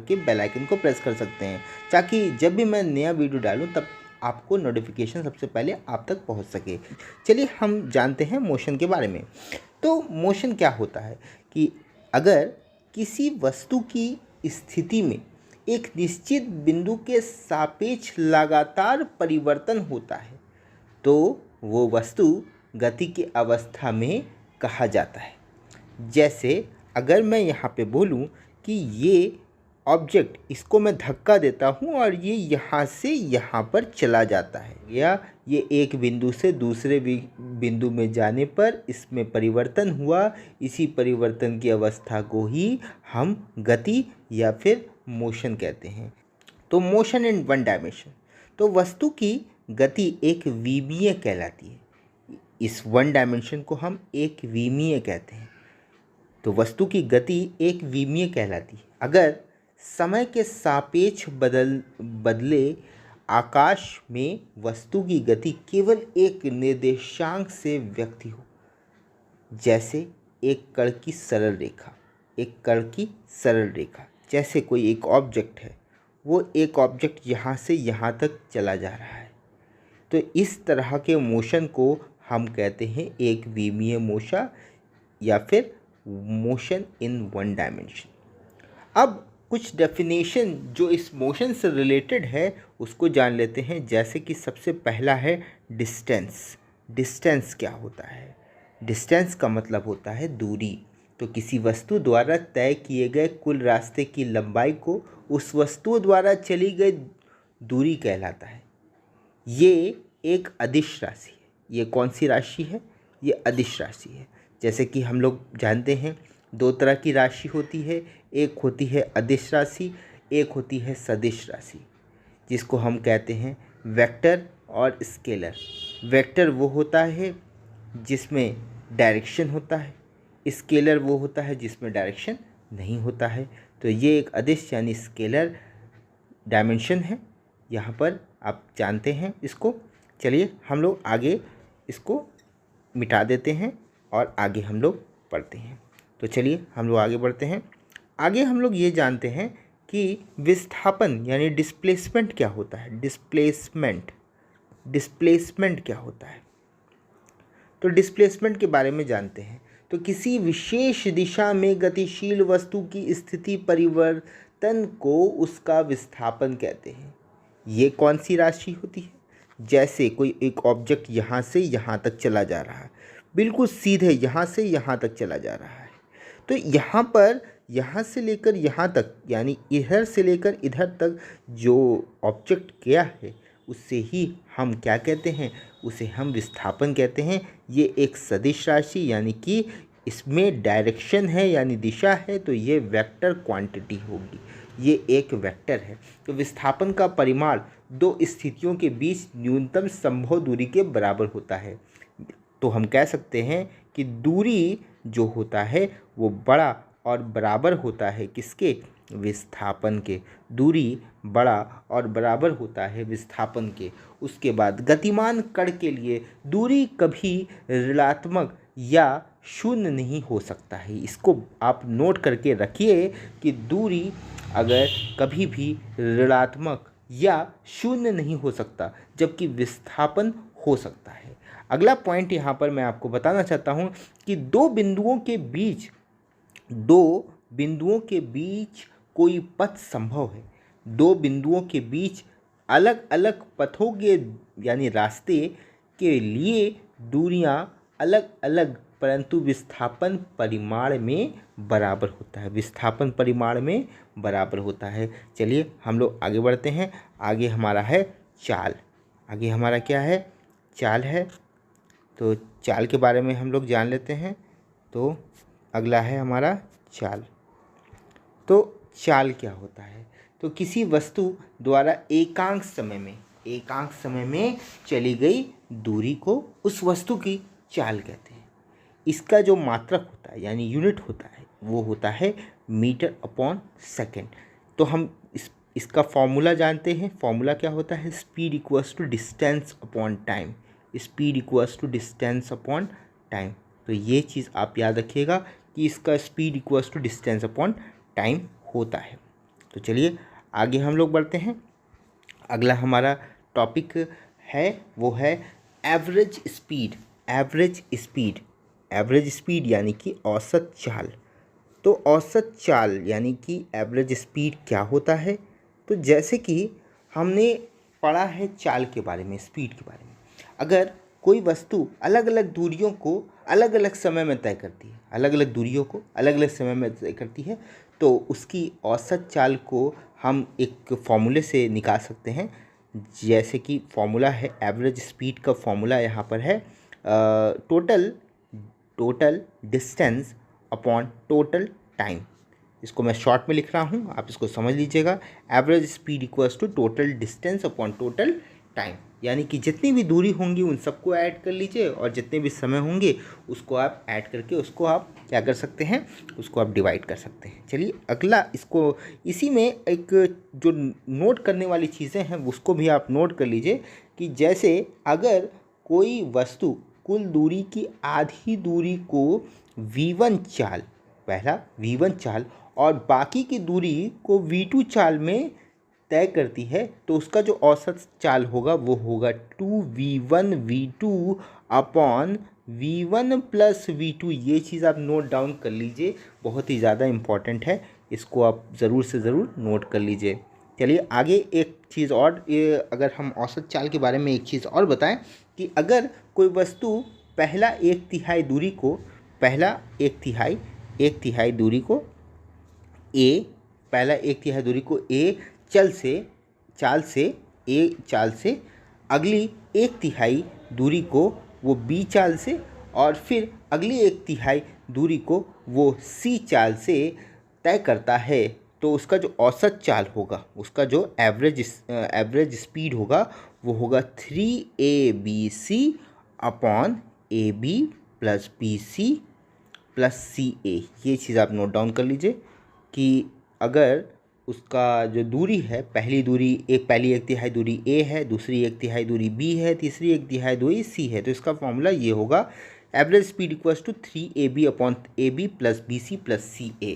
के bell icon को press कर सकते हैं, ताकि जब भी मैं नया वीडियो डालूं तब आपको नोटिफिकेशन सबसे पहले आप तक पहुंच सके। चलिए हम जानते हैं मोशन के बारे में। तो मोशन क्या होता है कि अगर किसी वस्तु की स्थिति में एक निश्चित बिंदु के सापेक्ष लगातार परिवर्तन होता है तो वो वस्तु गति की अवस्था में कहा जाता है। जैसे अगर मैं यहाँ पे बोलूँ कि ये ऑब्जेक्ट, इसको मैं धक्का देता हूँ और ये यहाँ से यहाँ पर चला जाता है, या ये एक बिंदु से दूसरे बिंदु में जाने पर इसमें परिवर्तन हुआ, इसी परिवर्तन की अवस्था को ही हम गति या फिर मोशन कहते हैं। तो मोशन इन वन डायमेंशन, तो वस्तु की गति एक विमीय कहलाती है। इस वन डायमेंशन को हम एक विमीय कहते हैं। तो वस्तु की गति एक विमीय कहलाती है अगर समय के सापेक्ष बदले आकाश में वस्तु की गति केवल एक निर्देशांक से व्यक्त हो। जैसे एक कण की सरल रेखा, एक कण की सरल रेखा, जैसे कोई एक ऑब्जेक्ट है, वो एक ऑब्जेक्ट यहाँ से यहाँ तक चला जा रहा है, तो इस तरह के मोशन को हम कहते हैं एक विमीय मोशन या फिर मोशन इन वन डायमेंशन। अब कुछ डेफिनेशन जो इस मोशन से रिलेटेड है उसको जान लेते हैं। जैसे कि सबसे पहला है डिस्टेंस। डिस्टेंस क्या होता है? डिस्टेंस का मतलब होता है दूरी। तो किसी वस्तु द्वारा तय किए गए कुल रास्ते की लंबाई को उस वस्तु द्वारा चली गई दूरी कहलाता है। ये एक अदिश राशि है। ये कौन सी राशि है? ये अदिश राशि है। जैसे कि हम लोग जानते हैं दो तरह की राशि होती है, एक होती है अदिश राशि, एक होती है सदिश राशि, जिसको हम कहते हैं वेक्टर और स्केलर। वेक्टर वो होता है जिसमें डायरेक्शन होता है, स्केलर वो होता है जिसमें डायरेक्शन नहीं होता है। तो ये एक अदिश यानी स्केलर डायमेंशन है। यहाँ पर आप जानते हैं इसको। चलिए हम लोग आगे इसको मिटा देते हैं और आगे हम लोग पढ़ते हैं। तो चलिए हम लोग आगे बढ़ते हैं। आगे हम लोग ये जानते हैं कि विस्थापन यानी डिस्प्लेसमेंट क्या होता है। डिस्प्लेसमेंट क्या होता है? तो डिस्प्लेसमेंट के बारे में जानते हैं। तो किसी विशेष दिशा में गतिशील वस्तु की स्थिति परिवर्तन को उसका विस्थापन कहते हैं। ये कौन सी राशि होती है? जैसे कोई एक ऑब्जेक्ट यहाँ से यहाँ तक चला जा रहा है, बिल्कुल सीधे यहाँ से यहाँ तक चला जा रहा है, तो यहाँ पर यहाँ से लेकर यहाँ तक यानी इधर से लेकर इधर तक जो ऑब्जेक्ट गया है उससे ही हम क्या कहते हैं? उसे हम विस्थापन कहते हैं। ये एक सदिश राशि यानी कि इसमें डायरेक्शन है यानी दिशा है, तो ये वेक्टर क्वांटिटी होगी। ये एक वेक्टर है। तो विस्थापन का परिमाण दो स्थितियों के बीच न्यूनतम संभव दूरी के बराबर होता है। तो हम कह सकते हैं कि दूरी जो होता है वो बड़ा और बराबर होता है किसके? विस्थापन के। दूरी बड़ा और बराबर होता है विस्थापन के। उसके बाद गतिमान कण के लिए दूरी कभी ऋणात्मक या शून्य नहीं हो सकता है। इसको आप नोट करके रखिए कि दूरी अगर कभी भी ऋणात्मक या शून्य नहीं हो सकता, जबकि विस्थापन हो सकता है। अगला पॉइंट यहाँ पर मैं आपको बताना चाहता हूँ कि दो बिंदुओं के बीच कोई पथ संभव है। दो बिंदुओं के बीच अलग अलग पथों के यानी रास्ते के लिए दूरियां अलग अलग परंतु विस्थापन परिमाण में बराबर होता है। विस्थापन परिमाण में बराबर होता है। चलिए हम लोग आगे बढ़ते हैं। आगे हमारा है चाल। आगे हमारा क्या है? चाल है। तो चाल के बारे में हम लोग जान लेते हैं। तो अगला है हमारा चाल। तो चाल क्या होता है? तो किसी वस्तु द्वारा एकांक समय में चली गई दूरी को उस वस्तु की चाल कहते हैं। इसका जो मात्रक होता है यानी यूनिट होता है वो होता है मीटर अपॉन सेकेंड। तो हम इसका फॉर्मूला जानते हैं। फॉर्मूला क्या होता है? Speed equals to distance upon time. Speed equals to distance upon time. तो ये चीज़ आप याद रखिएगा कि इसका speed equals to distance upon time होता है। तो चलिए आगे हम लोग बढ़ते हैं। अगला हमारा टॉपिक है वो है average speed. Average speed, average speed यानी कि औसत चाल। तो औसत चाल यानी कि एवरेज स्पीड क्या होता है? तो जैसे कि हमने पढ़ा है चाल के बारे में, स्पीड के बारे में। अगर कोई वस्तु अलग अलग दूरियों को अलग अलग समय में तय करती है, अलग अलग दूरियों को अलग अलग समय में तय करती है, तो उसकी औसत चाल को हम एक फॉर्मूले से निकाल सकते हैं। जैसे कि फॉर्मूला है, एवरेज स्पीड का फॉर्मूला यहाँ पर है total distance upon total time. इसको मैं शॉर्ट में लिख रहा हूँ, आप इसको समझ लीजिएगा। Average speed equals to total distance upon total time, यानी कि जितनी भी दूरी होंगी उन सबको ऐड कर लीजिए और जितने भी समय होंगे उसको आप ऐड करके उसको आप क्या कर सकते हैं, उसको आप डिवाइड कर सकते हैं। चलिए अगला, इसको इसी में एक जो नोट करने वाली चीज़ें हैं उसको भी आप नोट कर लीजिए कि जैसे अगर कोई वस्तु कुल दूरी की आधी दूरी को v1 चाल, पहला v1 चाल और बाकी की दूरी को v2 चाल में तय करती है, तो उसका जो औसत चाल होगा वो होगा 2v1 v2 upon v1 plus v2। ये चीज़ आप नोट डाउन कर लीजिए, बहुत ही ज़्यादा इम्पॉर्टेंट है, इसको आप ज़रूर से ज़रूर नोट कर लीजिए। चलिए आगे एक चीज़ और, अगर हम औसत चाल के बारे में एक चीज़ और बताएं कि अगर कोई वस्तु पहला एक तिहाई दूरी को पहला एक तिहाई दूरी को ए चाल से अगली एक तिहाई दूरी को वो बी चाल से और फिर अगली एक तिहाई दूरी को वो सी चाल से तय करता है, तो उसका जो औसत चाल होगा, उसका जो एवरेज स्पीड होगा वो होगा 3abc upon ab plus bc plus ca। ये चीज़ आप नोट डाउन कर लीजिए कि अगर उसका जो दूरी है, पहली एक तिहाई दूरी a है, दूसरी एक तिहाई दूरी b है, तीसरी एक तिहाई दूरी c है, तो इसका फॉर्मूला ये होगा average speed equals to 3ab upon ab plus bc plus ca।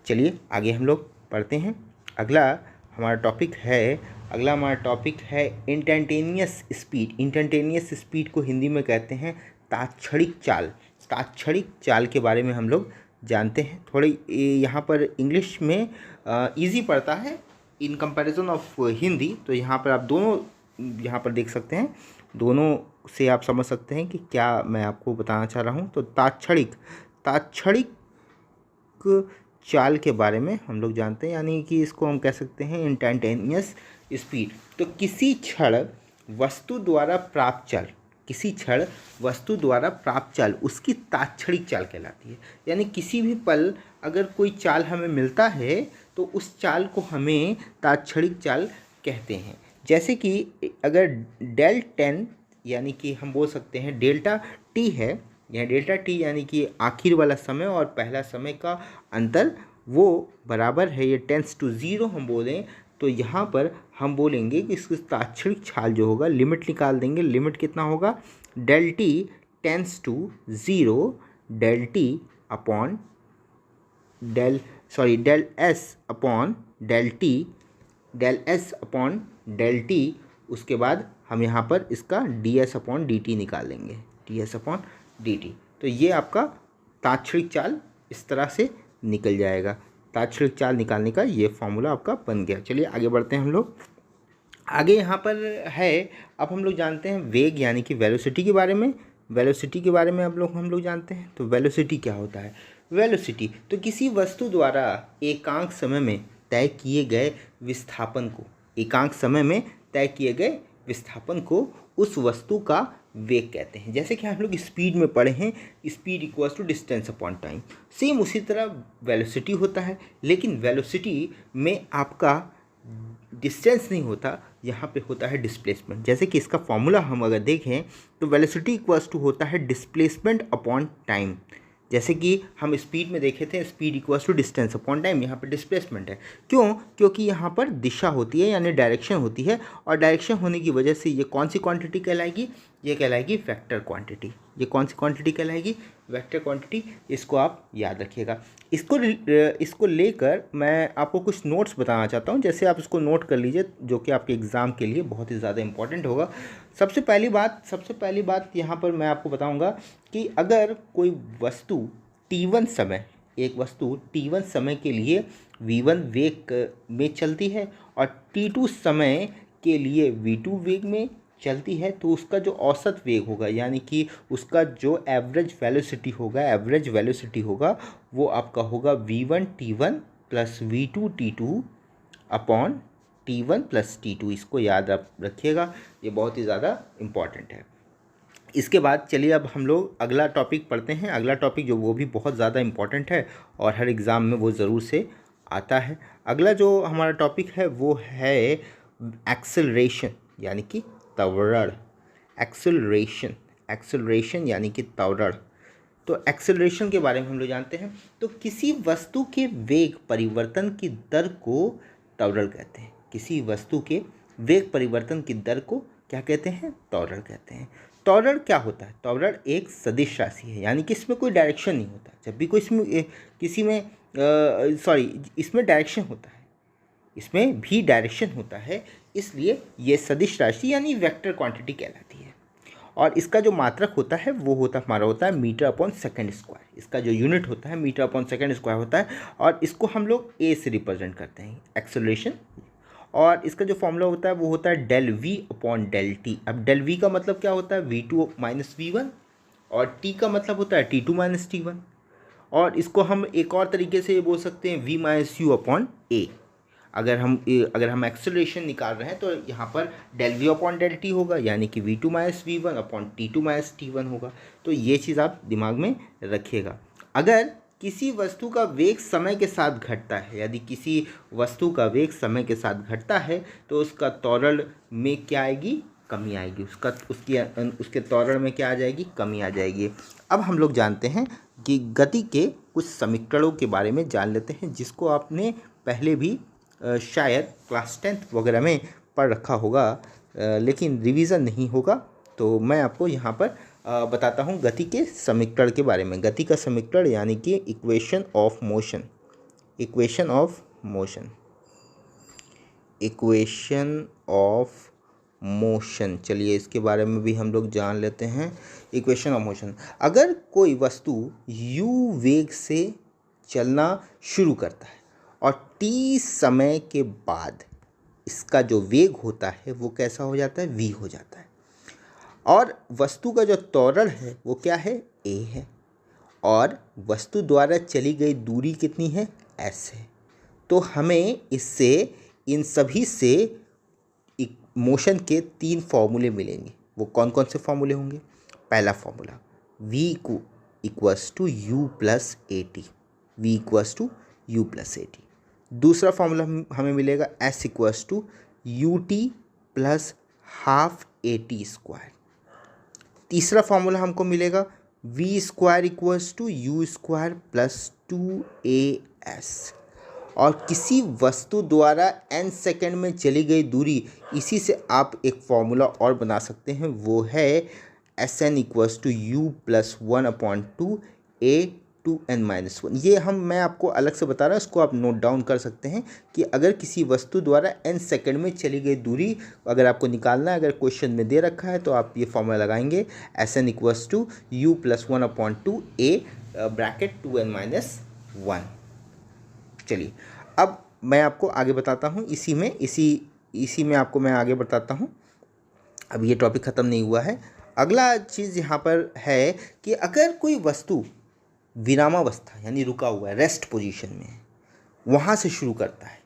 चलिए आगे हम लोग पढ़ते हैं। अगला हमारा टॉपिक है इंस्टैंटेनियस स्पीड। इंस्टैंटेनियस स्पीड को हिंदी में कहते हैं तात्क्षणिक चाल। तात्क्षणिक चाल के बारे में हम लोग जानते हैं। थोड़ी यहाँ पर इंग्लिश में इजी पड़ता है इन कंपैरिजन ऑफ हिंदी, तो यहाँ पर आप दोनों यहाँ पर देख सकते हैं, दोनों से आप समझ सकते हैं कि क्या मैं आपको बताना चाह रहा हूँ। तो तात्क्षणिक चाल के बारे में हम लोग जानते हैं, यानी कि इसको हम कह सकते हैं इंस्टैंटेनियस स्पीड। तो किसी क्षण वस्तु द्वारा प्राप्त चाल उसकी तात्क्षणिक चाल कहलाती है। यानी किसी भी पल अगर कोई चाल हमें मिलता है तो उस चाल को हमें तात्क्षणिक चाल कहते हैं। जैसे कि अगर डेल 10 यानी कि हम बोल सकते हैं डेल्टा टी है, यह डेल्टा टी यानी कि आखिर वाला समय और पहला समय का अंतर वो बराबर है, ये टेंस टू 0 हम बोलें, तो यहाँ पर हम बोलेंगे कि इसकी तात्क्षणिक चाल जो होगा, लिमिट निकाल देंगे। लिमिट कितना होगा, del t tends to 0 del s upon del t, उसके बाद हम यहाँ पर इसका ds अपॉन डी टी निकाल लेंगे, ds अपॉन डी टी। तो ये आपका तात्क्षणिक चाल इस तरह से निकल जाएगा। तात्क्षणिक चाल निकालने का ये फॉर्मूला आपका बन गया। चलिए आगे बढ़ते हैं हम लोग। आगे यहाँ पर है, अब हम लोग जानते हैं वेग यानी कि वेलोसिटी के बारे में। हम लोग जानते हैं। तो वेलोसिटी क्या होता है? वेलोसिटी तो किसी वस्तु द्वारा एकांक समय में तय किए गए विस्थापन को उस वस्तु का वेग कहते हैं। जैसे कि हम लोग स्पीड में पढ़े हैं, speed equals to distance upon time, same उसी तरह वेलोसिटी होता है, लेकिन वेलोसिटी में आपका डिस्टेंस नहीं होता, यहाँ पे होता है डिस्प्लेसमेंट। जैसे कि इसका फॉर्मूला हम अगर देखें तो वेलोसिटी इक्वल्स टू होता है डिस्प्लेसमेंट अपॉन टाइम। जैसे कि हम स्पीड में देखे थे, speed equals to distance upon time, यहाँ पर डिस्प्लेसमेंट है। क्यों? क्योंकि यहाँ पर दिशा होती है यानी डायरेक्शन होती है, और डायरेक्शन होने की वजह से ये कौन सी क्वांटिटी कहलाएगी, ये कहलाएगी वेक्टर क्वांटिटी। ये कौन सी क्वांटिटी कहलाएगी? Vector quantity. इसको आप याद रखिएगा। इसको लेकर मैं आपको कुछ नोट्स बताना चाहता हूँ, जैसे आप इसको नोट कर लीजिए, जो कि आपके एग्ज़ाम के लिए बहुत ही ज़्यादा इंपॉर्टेंट होगा। सबसे पहली बात यहाँ पर मैं आपको बताऊँगा कि अगर कोई वस्तु t1 समय, एक वस्तु t1 समय के लिए v1 वेग में चलती है और t2 समय के लिए v2 वेग में चलती है, तो उसका जो औसत वेग होगा, यानी कि उसका जो एवरेज वेलोसिटी होगा वो आपका होगा v1 t1 plus v2 t2 upon t1 plus t2। इसको याद आप रखिएगा, ये बहुत ही ज़्यादा इम्पॉर्टेंट है। इसके बाद चलिए अब हम लोग अगला टॉपिक पढ़ते हैं। अगला टॉपिक जो वो भी बहुत ज़्यादा इम्पॉर्टेंट है और हर एग्ज़ाम में वो ज़रूर से आता है। अगला जो हमारा टॉपिक है वो है एक्सेलरेशन, यानी कि त्वरण। एक्सेलरेशन यानी कि त्वरण। तो एक्सेलरेशन के बारे में हम लोग जानते हैं। तो किसी वस्तु के वेग परिवर्तन की दर को त्वरण कहते हैं। किसी वस्तु के वेग परिवर्तन की दर को क्या कहते हैं? त्वरण कहते हैं। त्वरण क्या होता है? त्वरण एक सदिश राशि है, यानी कि इसमें कोई डायरेक्शन नहीं होता। जब भी कोई इसमें डायरेक्शन होता है, इसमें भी डायरेक्शन होता है, इसलिए ये सदिश राशि यानी वेक्टर क्वांटिटी कहलाती है। और इसका जो मात्रक होता है वो होता है मीटर अपॉन सेकंड स्क्वायर। इसका जो यूनिट होता है मीटर अपॉन सेकंड स्क्वायर होता है, और इसको हम लोग ए से रिप्रेजेंट करते हैं, एक्सेलरेशन। और इसका जो फॉर्मूला होता है वो होता है del we upon del t. अब डेल वी का मतलब क्या होता है? v2 माइनस वी1, और टी का मतलब होता है t2 माइनस टी1। और इसको हम एक और तरीके से बोल सकते हैं v minus U upon A. अगर हम एक्सेलरेशन निकाल रहे हैं तो यहाँ पर del we upon del T होगा, यानी कि v2 minus V one upon t2 minus T one होगा। तो ये चीज़ आप दिमाग में रखिएगा। अगर किसी वस्तु का वेग समय के साथ घटता है, यदि किसी वस्तु का वेग समय के साथ घटता है, तो उसका त्वरण में क्या आएगी? कमी आएगी। उसके त्वरण में क्या आ जाएगी? कमी आ जाएगी। अब हम लोग जानते हैं कि गति के कुछ समीकरणों के बारे में जान लेते हैं, जिसको आपने पहले भी शायद क्लास 10th वगैरह में पढ़ रखा होगा, लेकिन रिवीजन नहीं होगा। तो मैं आपको यहाँ पर बताता हूँ गति के समीकरण के बारे में। गति का समीकरण यानी कि इक्वेशन ऑफ मोशन। चलिए इसके बारे में भी हम लोग जान लेते हैं। इक्वेशन ऑफ मोशन, अगर कोई वस्तु u वेग से चलना शुरू करता है और t समय के बाद इसका जो वेग होता है वो कैसा हो जाता है? v हो जाता है। और वस्तु का जो त्वरण है वो क्या है? a है। और वस्तु द्वारा चली गई दूरी कितनी है? s है। तो हमें इससे इन सभी से मोशन के 3 फॉर्मूले मिलेंगे। वो कौन कौन से फॉर्मूले होंगे? पहला formula v equals to u plus a t. दूसरा फॉर्मूला हमें मिलेगा s equals to u t plus half a t square. तीसरा फॉर्मूला हमको मिलेगा v square equals to u square plus 2as। और किसी वस्तु द्वारा n सेकेंड में चली गई दूरी, इसी से आप एक फॉर्मूला और बना सकते हैं, वो है Sn equals to u plus 1/2 a2n-1। ये मैं आपको अलग से बता रहा हूँ, इसको आप नोट डाउन कर सकते हैं कि अगर किसी वस्तु द्वारा n सेकेंड में चली गई दूरी अगर आपको निकालना है, अगर क्वेश्चन में दे रखा है, तो आप ये फॉर्मूला लगाएंगे Sn equals to u plus 1/2 a bracket 2n-1। चलिए अब मैं आपको आगे बताता हूँ, इसी में आपको मैं आगे बताता हूँ। अब ये टॉपिक ख़त्म नहीं हुआ है। अगला चीज़ यहाँ पर है कि अगर कोई वस्तु विरामावस्था यानी रुका हुआ है, रेस्ट पोजीशन में है, वहाँ से शुरू करता है,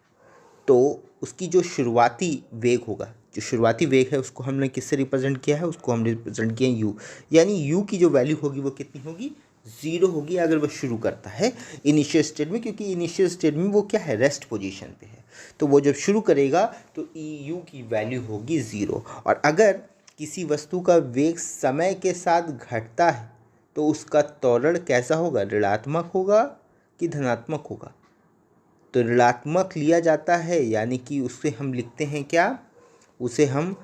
तो उसकी जो शुरुआती वेग होगा, जो शुरुआती वेग है उसको हमने किससे रिप्रेजेंट किया है? उसको हम रिप्रेजेंट किया u, यानी u की जो वैल्यू होगी वो कितनी होगी? 0 होगी अगर वह शुरू करता है इनिशियल स्टेट में, क्योंकि इनिशियल स्टेट में वो क्या है? रेस्ट पोजीशन पे है। तो वो जब शुरू करेगा तो u की वैल्यू होगी 0। और अगर किसी वस्तु का वेग समय के साथ घटता है तो उसका त्वरण कैसा होगा? ऋणात्मक होगा कि धनात्मक होगा? तो ऋणात्मक लिया जाता है, यानी कि उससे हम लिखते हैं क्या? उसे हम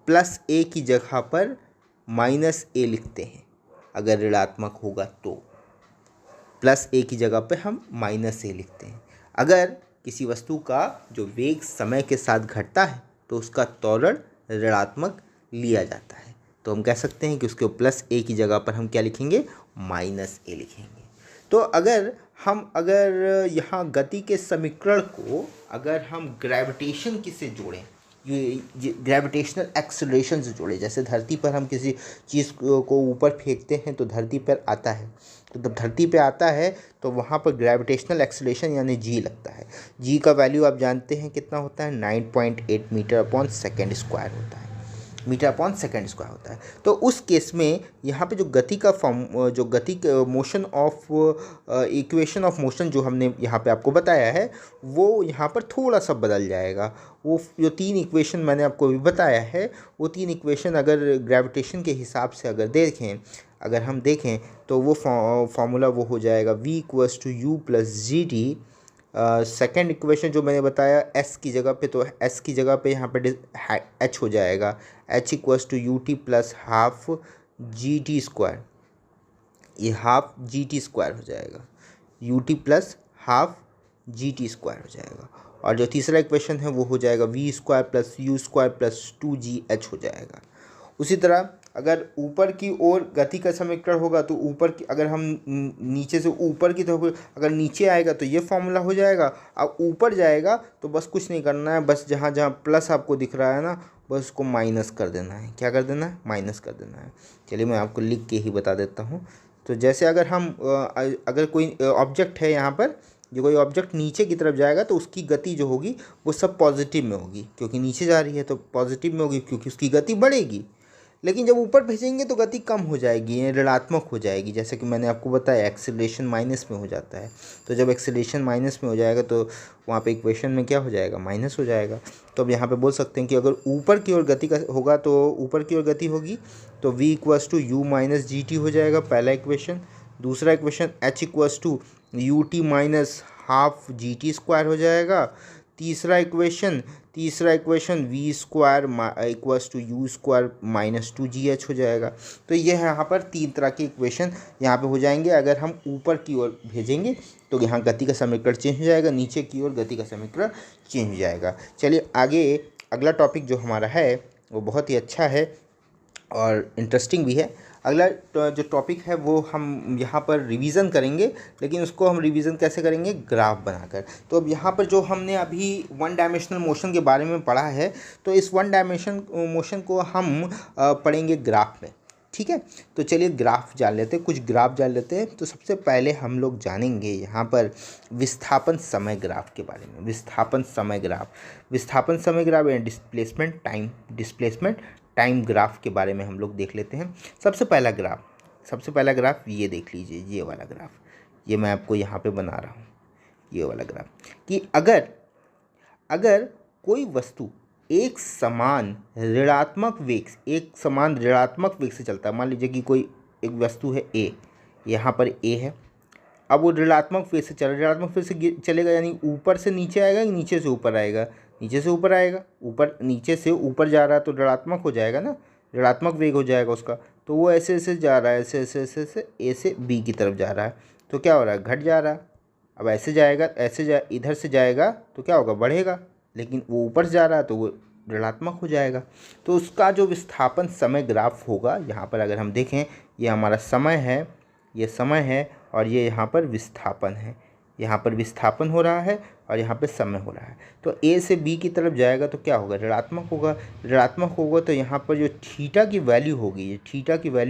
प्लस a की जगह पर -a लिखते हैं अगर ऋणात्मक होगा तो, +a की जगह पे हम -a लिखते हैं। अगर किसी वस्तु का जो वेग समय के साथ घटता है तो उसका त्वरण ऋणात्मक लिया जाता है, तो हम कह सकते हैं कि उसके +a की जगह पर हम क्या लिखेंगे, -a लिखेंगे। तो अगर यहाँ गति के समीकरण को अगर हम ग्रेविटेशन से जोड़ें, ये ग्रेविटेशनल एक्सेलरेशन से जोड़ें, जैसे धरती पर हम किसी चीज़ को ऊपर फेंकते हैं तो धरती पर आता है, तो जब धरती पे आता है तो वहाँ पर ग्रेविटेशनल एक्सेलरेशन यानी जी लगता है। जी का वैल्यू आप जानते हैं कितना होता है, 9.8 मीटर/सेकंड स्क्वायर होता है, मीटर/सेकंड स्क्वायर होता है। तो उस केस में यहाँ पे जो गति का motion of equation of motion जो हमने यहाँ पे आपको बताया है वो यहाँ पर थोड़ा सा बदल जाएगा। वो जो 3 इक्वेशन मैंने आपको अभी बताया है वो 3 इक्वेशन अगर ग्रेविटेशन के हिसाब से अगर हम देखें तो वो फॉर्मूला वो हो जाएगा v=u+gt। सेकेंड इक्वेशन जो मैंने बताया s की जगह पे, तो s की जगह पे यहाँ पे h हो जाएगा, h=ut+12gt², ये हाफ gt² हो जाएगा, ut+12gt² हो जाएगा। और जो तीसरा इक्वेशन है वो हो जाएगा v² + u² + 2gh हो जाएगा। उसी तरह अगर ऊपर की ओर गति का समीकरण होगा तो अगर हम नीचे से ऊपर की तरफ अगर नीचे आएगा तो ये फॉर्मूला हो जाएगा। अब ऊपर जाएगा तो बस कुछ नहीं करना है, बस जहाँ जहाँ प्लस आपको दिख रहा है ना, बस उसको माइनस कर देना है। क्या कर देना है, माइनस कर देना है। चलिए मैं आपको लिख के ही बता देता हूँ। तो जैसे अगर कोई ऑब्जेक्ट है यहाँ पर, जो कोई ऑब्जेक्ट नीचे की तरफ जाएगा तो उसकी गति जो होगी वो सब पॉजिटिव में होगी, क्योंकि नीचे जा रही है तो पॉजिटिव में होगी, क्योंकि उसकी गति बढ़ेगी। लेकिन जब ऊपर भेजेंगे तो गति कम हो जाएगी, ये ऋणात्मक हो जाएगी। जैसे कि मैंने आपको बताया एक्सेलरेशन माइनस में हो जाता है, तो जब एक्सेलरेशन माइनस में हो जाएगा तो वहाँ पे इक्वेशन में क्या हो जाएगा, माइनस हो जाएगा। तो अब यहाँ पे बोल सकते हैं कि अगर ऊपर की ओर गति का होगा तो ऊपर की ओर गति होगी तो v=u−gt हो जाएगा, पहला इक्वेशन। दूसरा इक्वेशन h=ut−12gt² हो जाएगा। तीसरा इक्वेशन v²=u² -2gh हो जाएगा। तो ये है यहाँ पर 3 तरह के इक्वेशन यहाँ पे हो जाएंगे। अगर हम ऊपर की ओर भेजेंगे तो यहाँ गति का समीकरण चेंज हो जाएगा, नीचे की ओर गति का समीकरण चेंज हो जाएगा। चलिए आगे अगला टॉपिक जो हमारा है वो बहुत ही अच्छा है और इंटरेस्टिंग भी है। अगला जो टॉपिक है वो हम यहाँ पर रिवीजन करेंगे, लेकिन उसको हम रिवीजन कैसे करेंगे, ग्राफ बनाकर। तो अब यहाँ पर जो हमने अभी 1 डायमेंशनल मोशन के बारे में पढ़ा है, तो इस 1 डायमेंशन मोशन को हम पढ़ेंगे ग्राफ में, ठीक है। तो चलिए ग्राफ जान लेते हैं, कुछ ग्राफ जान लेते हैं। तो सबसे पहले हम लोग जानेंगे यहाँ पर विस्थापन समय ग्राफ के बारे में। विस्थापन समय ग्राफ या डिस्प्लेसमेंट टाइम ग्राफ के बारे में हम लोग देख लेते हैं। सबसे पहला ग्राफ ये देख लीजिए, ये वाला ग्राफ, ये मैं आपको यहाँ पे बना रहा हूँ, ये वाला ग्राफ, कि अगर कोई वस्तु एक समान ऋणात्मक वेग से चलता है। मान लीजिए कि कोई एक वस्तु है A, यहाँ पर A है। अब वो ऋणात्मक वेग से चलेगा, यानी ऊपर से नीचे आएगा या नीचे से ऊपर आएगा, नीचे से ऊपर जा रहा है तो ऋणात्मक हो जाएगा ना, ऋणात्मक वेग हो जाएगा उसका। तो वो ऐसे जा रहा है, ऐसे A से B की तरफ जा रहा है, तो क्या हो रहा है, घट जा रहा है। अब इधर से जाएगा तो क्या होगा, बढ़ेगा। लेकिन वो ऊपर से जा रहा है तो वो ऋणात्मक हो जाएगा। तो उसका जो विस्थापन समय ग्राफ होगा, यहाँ पर अगर हम देखें, ये हमारा समय है और ये यहाँ पर विस्थापन है। यहाँ पर विस्थापन हो रहा है और यहाँ पे समय हो रहा है। तो A से B की तरफ जाएगा तो क्या होगा, ऋणात्मक होगा। तो यहाँ पर जो थीटा की वैल्यू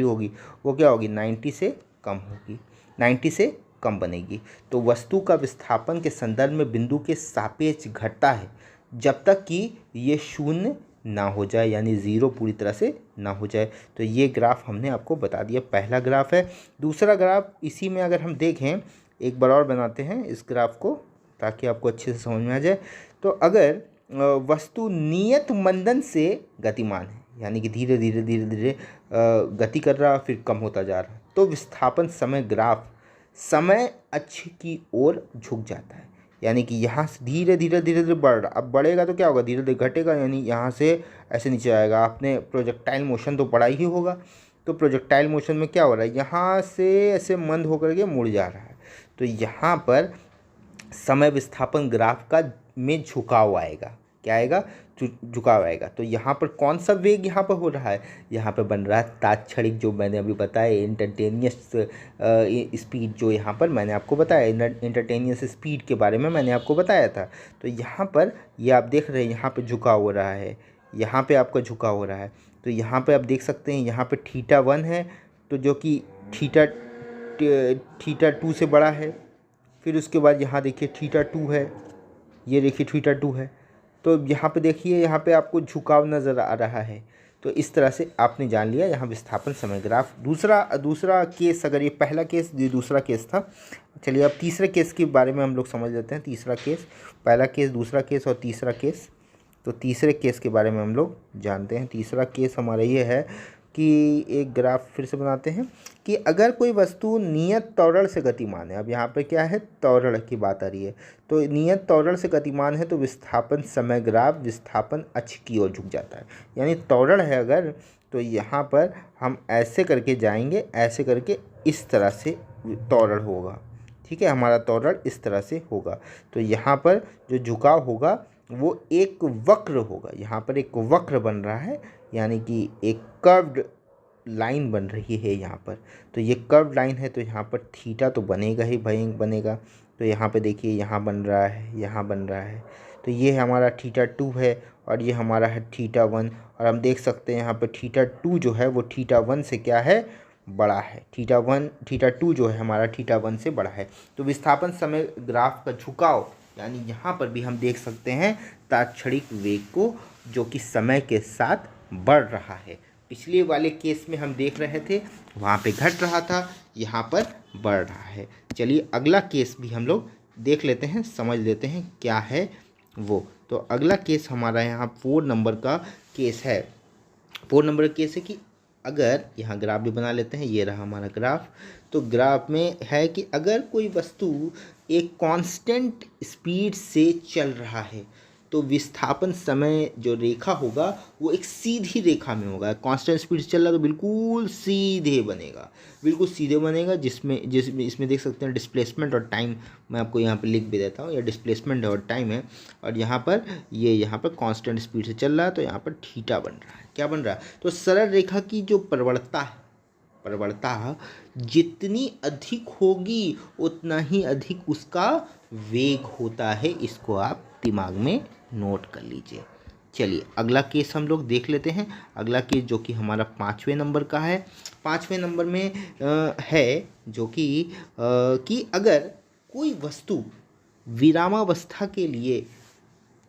होगी वो क्या होगी, 90 से कम होगी, 90 से कम बनेगी। तो वस्तु का विस्थापन के संदर्भ में बिंदु के सापेक्ष घटता है जब तक कि ये शून्य ना हो जाए, यानी ज़ीरो पूरी तरह से ना हो जाए। तो ये ग्राफ हमने आपको बता दिया, पहला ग्राफ है। दूसरा ग्राफ इसी में अगर हम देखें, एक बार और बनाते हैं इस ग्राफ को ताकि आपको अच्छे से समझ में आ जाए। तो अगर वस्तु नियत मंदन से गतिमान है, यानी कि धीरे धीरे गति कर रहा फिर कम होता जा रहा है, तो विस्थापन समय ग्राफ समय अक्ष की ओर झुक जाता है। यानी कि यहाँ से धीरे धीरे धीरे धीरे बढ़ रहा, अब बढ़ेगा तो क्या होगा, धीरे धीरे घटेगा, यानी यहाँ से ऐसे नीचे आएगा। आपने प्रोजेक्टाइल मोशन तो पढ़ा ही होगा। तो प्रोजेक्टाइल मोशन में क्या हो रहा है, यहाँ से ऐसे मंद होकर के मुड़ जा रहा है। तो यहाँ पर समय विस्थापन ग्राफ का में झुकाव आएगा। क्या आएगा, झुकाव आएगा। तो यहाँ पर कौन सा वेग यहाँ पर हो रहा है, यहाँ पर बन रहा है तात्क्षणिक, जो मैंने अभी बताया इंस्टैन्टेनियस स्पीड, जो यहाँ पर मैंने आपको बताया इंस्टैन्टेनियस स्पीड के बारे में मैंने आपको बताया था। तो यहाँ पर ये आप देख रहे हैं, यहाँ पे झुकाव हो रहा है, यहाँ पे आपका झुकाव हो रहा है। तो यहाँ पे आप देख सकते हैं, यहाँ पे θ1 है, तो जो कि θ2 से बड़ा है। फिर उसके बाद यहाँ देखिए θ2 है, ये देखिए θ2 है। तो यहाँ पे देखिए, यहाँ पे आपको झुकाव नज़र आ रहा है। तो इस तरह से आपने जान लिया यहाँ विस्थापन समय ग्राफ। दूसरा केस, अगर ये पहला केस, ये दूसरा केस था। चलिए अब तीसरे केस के बारे में हम लोग समझ लेते हैं। तीसरा केस, पहला केस, दूसरा केस और तीसरा केस। तो तीसरे केस के बारे में हम लोग जानते हैं। तीसरा केस हमारा ये है कि एक ग्राफ फिर से बनाते हैं कि अगर कोई वस्तु नियत त्वरण से गतिमान है। अब यहाँ पे क्या है, त्वरण की बात आ रही है। तो नियत त्वरण से गतिमान है तो विस्थापन समय ग्राफ विस्थापन अक्ष की ओर झुक जाता है। यानी त्वरण है अगर, तो यहाँ पर हम ऐसे करके जाएंगे, ऐसे करके इस तरह से त्वरण होगा। ठीक है, हमारा त्वरण इस तरह से होगा। तो यहाँ पर जो झुकाव होगा वो एक वक्र होगा। यहाँ पर एक वक्र बन रहा है, यानी कि एक कर्व्ड लाइन बन रही है यहाँ पर। तो ये कर्व्ड लाइन है, तो यहाँ पर थीटा तो बनेगा ही बनेगा। तो यहाँ पे देखिए, यहाँ बन रहा है, यहाँ बन रहा है। तो ये हमारा θ2 है और ये हमारा है θ1। और हम देख सकते हैं यहाँ पर θ2 जो है वो θ1 से क्या है, बड़ा है। θ2 जो है हमारा θ1 से बड़ा है। तो विस्थापन समय ग्राफ का झुकाव, यानी यहाँ पर भी हम देख सकते हैं तात्क्षणिक वेग को, जो कि समय के साथ बढ़ रहा है। पिछले वाले केस में हम देख रहे थे वहाँ पे घट रहा था, यहाँ पर बढ़ रहा है। चलिए अगला केस भी हम लोग देख लेते हैं, समझ लेते हैं क्या है वो। तो अगला केस हमारा यहाँ 4 नंबर का केस है। 4 नंबर का केस है कि अगर, यहाँ ग्राफ भी बना लेते हैं, ये रहा हमारा ग्राफ। तो ग्राफ में है कि अगर कोई वस्तु एक कांस्टेंट स्पीड से चल रहा है तो विस्थापन समय जो रेखा होगा वो एक सीधी रेखा में होगा। कांस्टेंट स्पीड से चल रहा तो बिल्कुल सीधे बनेगा, बिल्कुल सीधे बनेगा। जिसमें इसमें देख सकते हैं डिस्प्लेसमेंट और टाइम, मैं आपको यहाँ पे लिख भी देता हूँ, ये डिस्प्लेसमेंट और टाइम है। और यहाँ पर यहाँ पर कांस्टेंट स्पीड से चल रहा है, तो यहाँ पर थीटा बन रहा है। क्या बन रहा है, तो सरल रेखा की जो प्रवणता जितनी अधिक होगी उतना ही अधिक उसका वेग होता है। इसको आप दिमाग में नोट कर लीजिए। चलिए अगला केस हम लोग देख लेते हैं। अगला केस जो कि हमारा 5वें नंबर का है। 5वें नंबर में है जो कि अगर कोई वस्तु विरामावस्था के लिए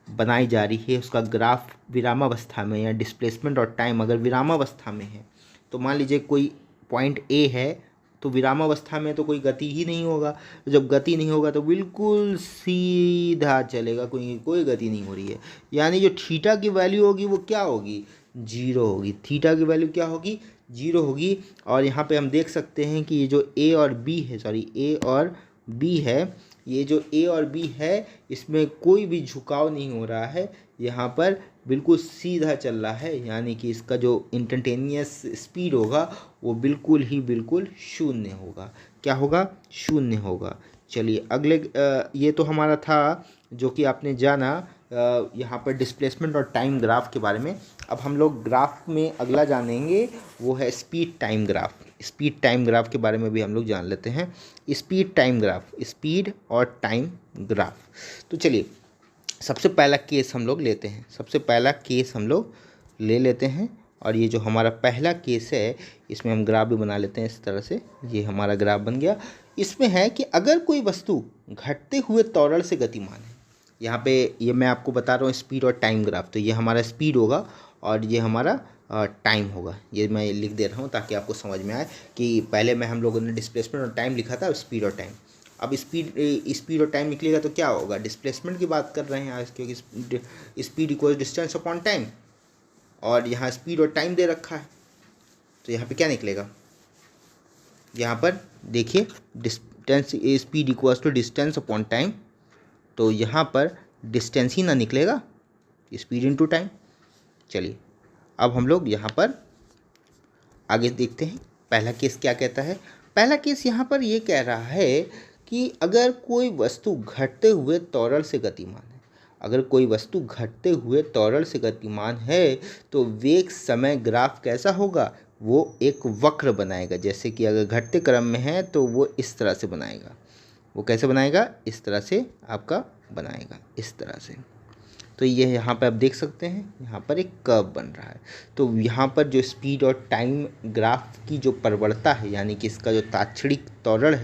बनाई जा रही है, उसका ग्राफ विरामावस्था में, या डिस्प्लेसमेंट और टाइम अगर विरामावस्था में है, तो मान लीजिए कोई पॉइंट ए है, तो विरामावस्था में तो कोई गति ही नहीं होगा। जब गति नहीं होगा तो बिल्कुल सीधा चलेगा, कोई गति नहीं हो रही है। यानी जो थीटा की वैल्यू होगी वो क्या होगी, 0 होगी। थीटा की वैल्यू क्या होगी, 0 होगी। और यहाँ पे हम देख सकते हैं कि ये जो ए और बी है, ये जो ए और बी है, इसमें कोई भी झुकाव नहीं हो रहा है, यहाँ पर बिल्कुल सीधा चल रहा है। यानी कि इसका जो इंस्टैन्टेनियस स्पीड होगा वो बिल्कुल शून्य होगा। क्या होगा, शून्य होगा। चलिए अगले, ये तो हमारा था जो कि आपने जाना यहाँ पर डिस्प्लेसमेंट और टाइम ग्राफ के बारे में। अब हम लोग ग्राफ में अगला जानेंगे, वो है speed time graph. Speed time graph के बारे में भी हम लोग जान लेते हैं। स्पीड टाइम ग्राफ, स्पीड और टाइम ग्राफ। तो चलिए सबसे पहला केस हम लोग लेते हैं। सबसे पहला केस हम लोग ले लेते हैं, और ये जो हमारा पहला केस है इसमें हम ग्राफ भी बना लेते हैं इस तरह से। ये हमारा ग्राफ बन गया। इसमें है कि अगर कोई वस्तु घटते हुए त्वरण से गतिमान है, यहाँ पे ये मैं आपको बता रहा हूँ स्पीड और टाइम ग्राफ। तो ये हमारा स्पीड होगा और ये हमारा टाइम होगा। ये मैं लिख दे रहा हूँ ताकि आपको समझ में आए कि पहले मैं हम लोगों ने डिस्प्लेसमेंट और टाइम लिखा था, स्पीड और टाइम। अब स्पीड और टाइम निकलेगा तो क्या होगा, डिस्प्लेसमेंट की बात कर रहे हैं आज, क्योंकि speed equal distance upon time, और यहाँ स्पीड और टाइम दे रखा है। तो यहाँ पे क्या निकलेगा, यहाँ पर देखिए distance, speed equals to distance upon time, तो यहाँ पर डिस्टेंस ही ना निकलेगा, स्पीड इनटू टाइम। चलिए अब हम लोग यहाँ पर आगे देखते हैं पहला केस क्या कहता है। पहला केस यहाँ पर ये कह रहा है कि अगर कोई वस्तु घटते हुए त्वरण से गतिमान है, अगर कोई वस्तु घटते हुए त्वरण से गतिमान है तो वेग समय ग्राफ कैसा होगा, वो एक वक्र बनाएगा। जैसे कि अगर घटते क्रम में है तो वो इस तरह से बनाएगा। वो कैसे बनाएगा, इस तरह से आपका बनाएगा, इस तरह से। तो ये यहाँ पर आप देख सकते हैं, यहाँ पर एक कर्व बन रहा है। तो यहाँ पर जो स्पीड और टाइम ग्राफ की जो प्रवणता है, यानी कि इसका जो तात्क्षणिक त्वरण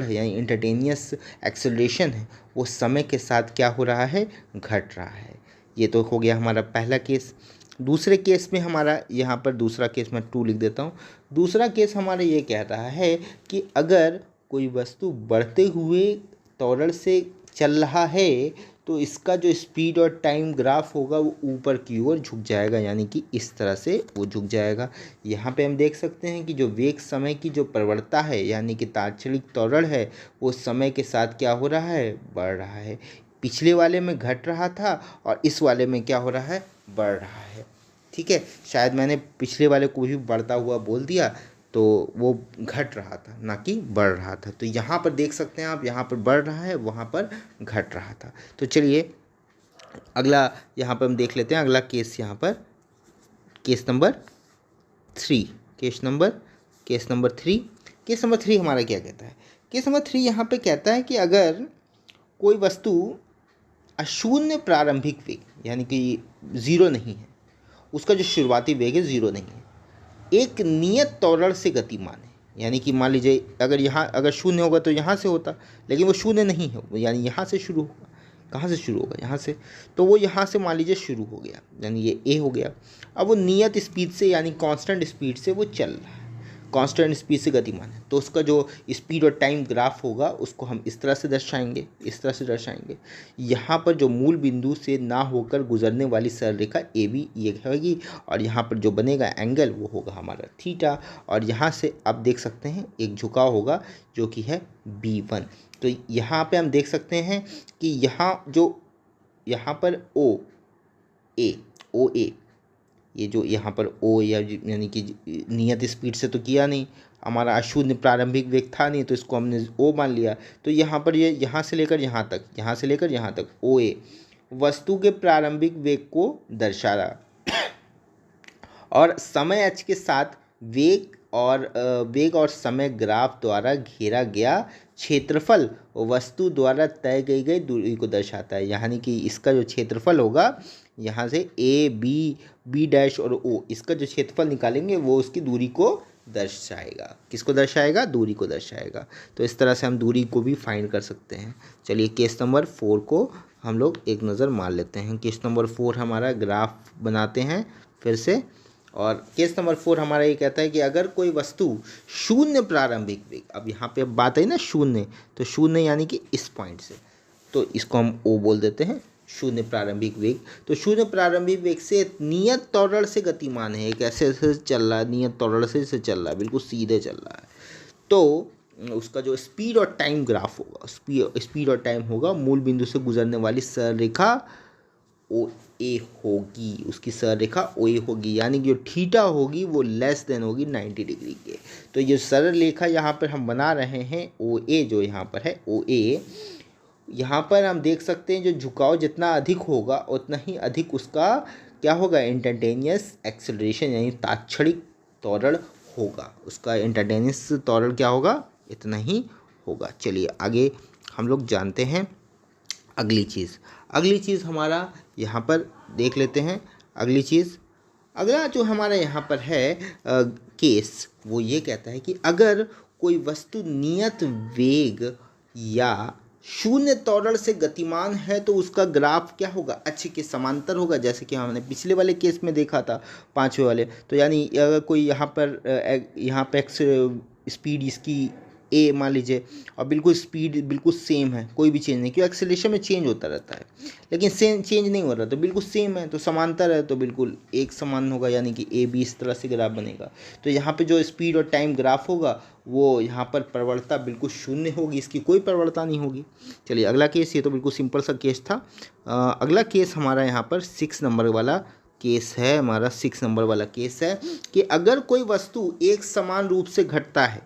है यानी इंस्टेंटेनियस एक्सेलरेशन है, वो समय के साथ क्या हो रहा है, घट रहा है। ये तो हो गया हमारा पहला केस। दूसरे केस में हमारा यहाँ पर दूसरा केस मैं 2 लिख देता हूँ। दूसरा केस हमारा ये कह रहा है कि अगर कोई वस्तु बढ़ते हुए त्वरण से चल रहा है तो इसका जो स्पीड और टाइम ग्राफ होगा वो ऊपर की ओर झुक जाएगा, यानी कि इस तरह से वो झुक जाएगा। यहाँ पे हम देख सकते हैं कि जो वेग समय की जो प्रवणता है, यानी कि तात्क्षणिक त्वरण है, वो समय के साथ क्या हो रहा है, बढ़ रहा है। पिछले वाले में घट रहा था और इस वाले में क्या हो रहा है, बढ़ रहा है। ठीक है, शायद मैंने पिछले वाले को भी बढ़ता हुआ बोल दिया, तो वो घट रहा था ना कि बढ़ रहा था। तो यहाँ पर देख सकते हैं आप, यहाँ पर बढ़ रहा है, वहाँ पर घट रहा था। तो चलिए अगला यहाँ पर हम देख लेते हैं अगला केस। यहाँ पर केस नंबर 3 केस नंबर 3 हमारा क्या कहता है। केस नंबर 3 यहाँ पे कहता है कि अगर कोई वस्तु अशून्य प्रारंभिक वेग, यानी कि 0 नहीं है, उसका जो शुरुआती वेग है 0 नहीं है, एक नियत त्वरण से गतिमान है, यानी कि मान लीजिए अगर यहाँ अगर शून्य होगा तो यहाँ से होता, लेकिन वो शून्य नहीं है, यानी यहाँ से शुरू होगा। कहाँ से शुरू होगा, यहाँ से। तो वो यहाँ से मान लीजिए शुरू हो गया, यानी ये ए हो गया। अब वो नियत स्पीड से, यानी कांस्टेंट स्पीड से वो चल रहा है, कांस्टेंट स्पीड से गतिमान है। तो उसका जो स्पीड और टाइम ग्राफ होगा उसको हम इस तरह से दर्शाएंगे। यहाँ पर जो मूल बिंदु से ना होकर गुजरने वाली सरलरेखा ए बी ये होगी, और यहाँ पर जो बनेगा एंगल वो होगा हमारा थीटा, और यहाँ से आप देख सकते हैं एक झुकाव होगा जो कि है B1। तो यहाँ पे हम देख सकते हैं कि यहाँ पर ओ ए ये जो यहाँ पर ओ यानी कि नियत स्पीड से तो किया नहीं, हमारा अशून्य प्रारंभिक वेग था नहीं, तो इसको हमने ओ मान लिया। तो यहाँ पर ये यहाँ से लेकर यहाँ तक ओ ए वस्तु के प्रारंभिक वेग को दर्शा रहा, और समय अक्ष के साथ वेग और समय ग्राफ द्वारा घेरा गया क्षेत्रफल वस्तु द्वारा तय की गई दूरी को दर्शाता है। यानी कि इसका जो क्षेत्रफल होगा, यहाँ से ए बी डैश और ओ, इसका जो क्षेत्रफल निकालेंगे वो उसकी दूरी को दर्शाएगा। किसको दर्शाएगा, दूरी को दर्शाएगा। तो इस तरह से हम दूरी को भी फाइंड कर सकते हैं। चलिए केस नंबर 4 को हम लोग एक नज़र मार लेते हैं। केस नंबर 4 हमारा ग्राफ बनाते हैं फिर से, और केस नंबर 4 हमारा ये कहता है कि अगर कोई वस्तु शून्य प्रारंभिक वेग, अब यहाँ पे बात है ना शून्य, तो शून्य यानी कि इस पॉइंट से, तो इसको हम ओ बोल देते हैं, शून्य प्रारंभिक वेग। तो शून्य प्रारंभिक वेग से नियत त्वरण से गतिमान है, एक ऐसे चल रहा है, नियत त्वरण से चल रहा है, बिल्कुल सीधे चल रहा है। तो उसका जो स्पीड और टाइम ग्राफ होगा, स्पीड और टाइम होगा मूल बिंदु से गुजरने वाली सरलरेखा ओ ए होगी, उसकी सरलरेखा ओ ए होगी, यानी कि जो थीटा होगी वो लेस देन होगी 90 डिग्री के। तो ये सरल रेखा यहाँ पर हम बना रहे हैं ओ ए, जो यहाँ पर है ओ ए, यहाँ पर हम देख सकते हैं जो झुकाव जितना अधिक होगा उतना ही अधिक उसका क्या होगा, इंस्टेंटेनियस एक्सेलरेशन, यानी तात्क्षणिक त्वरण होगा। उसका इंस्टेंटेनियस त्वरण क्या होगा, इतना ही होगा। चलिए आगे हम लोग जानते हैं अगली चीज़ हमारा यहाँ पर देख लेते हैं। अगला जो हमारा यहाँ पर है केस, वो ये कहता है कि अगर कोई वस्तु नियत वेग या शून्य त्वरण से गतिमान है तो उसका ग्राफ क्या होगा, अक्ष के समांतर होगा, जैसे कि हमने पिछले वाले केस में देखा था 5वें वाले। तो यानी अगर कोई यहाँ पर एक्स स्पीड इसकी ए मान लीजिए, और बिल्कुल स्पीड बिल्कुल सेम है, कोई भी चेंज नहीं, क्योंकि एक्सेलरेशन में चेंज होता रहता है, लेकिन सेम चेंज नहीं हो रहा, तो बिल्कुल सेम है, तो समांतर है, तो बिल्कुल एक समान होगा, यानी कि ए बी इस तरह से ग्राफ बनेगा। तो यहाँ पे जो स्पीड और टाइम ग्राफ होगा वो यहाँ पर प्रवणता बिल्कुल शून्य होगी, इसकी कोई प्रवणता नहीं होगी। चलिए अगला केस, ये तो बिल्कुल सिंपल सा केस था। अगला केस हमारा यहाँ पर 6 नंबर वाला केस है, हमारा 6 नंबर वाला केस है कि अगर कोई वस्तु एक समान रूप से घटता है,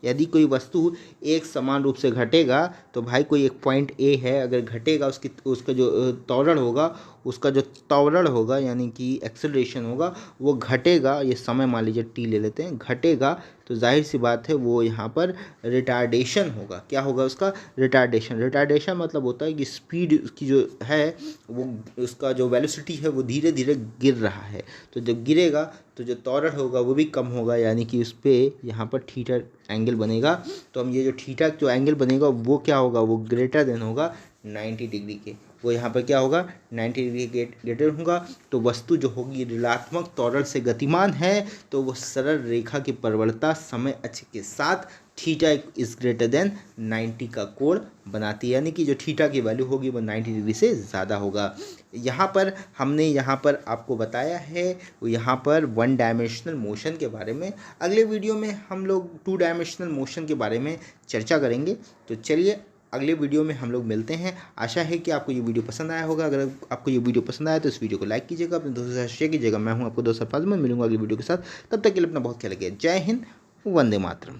यदि कोई वस्तु एक समान रूप से घटेगा, तो भाई कोई एक पॉइंट ए है, अगर घटेगा उसका जो त्वरण होगा, उसका जो त्वरण होगा यानी कि एक्सेलरेशन होगा वो घटेगा, ये समय मान लीजिए टी ले लेते हैं, घटेगा, तो जाहिर सी बात है वो यहाँ पर रिटार्डेशन होगा। क्या होगा उसका? रिटार्डेशन। रिटार्डेशन मतलब होता है कि स्पीड की जो है वो, उसका जो वेलोसिटी है वो धीरे धीरे गिर रहा है, तो जब गिरेगा तो जो त्वरण होगा वो भी कम होगा, यानी कि उस पर यहाँ पर थीटा एंगल बनेगा। तो हम ये जो थीटा जो एंगल बनेगा वो क्या होगा? वो ग्रेटर देन होगा 90 डिग्री के, वो यहाँ पर क्या होगा? 90 डिग्री के ग्रेटर होगा। तो वस्तु जो होगी ऋणात्मक त्वरण से गतिमान है, तो वो सरल रेखा की प्रवणता समय अक्ष के साथ थीटा इज ग्रेटर देन 90 का कोण बनाती है, यानी कि जो थीटा की वैल्यू होगी वो 90 डिग्री से ज़्यादा होगा। यहाँ पर हमने यहाँ पर आपको बताया है वो यहाँ पर 1 डायमेंशनल मोशन के बारे में। अगले वीडियो में हम लोग 2 डायमेंशनल मोशन के बारे में चर्चा करेंगे। तो चलिए अगले वीडियो में हम लोग मिलते हैं। आशा है कि आपको ये वीडियो पसंद आया होगा। अगर आपको ये वीडियो पसंद आया तो इस वीडियो को लाइक कीजिएगा, अपने दोस्तों के साथ शेयर कीजिएगा। मैं हूँ आपको दोस्त अरफाज में, मिलूंगा अगली वीडियो के साथ। तब तक के लिए अपना बहुत ख्याल रखिए। जय हिंद, वंदे मातरम।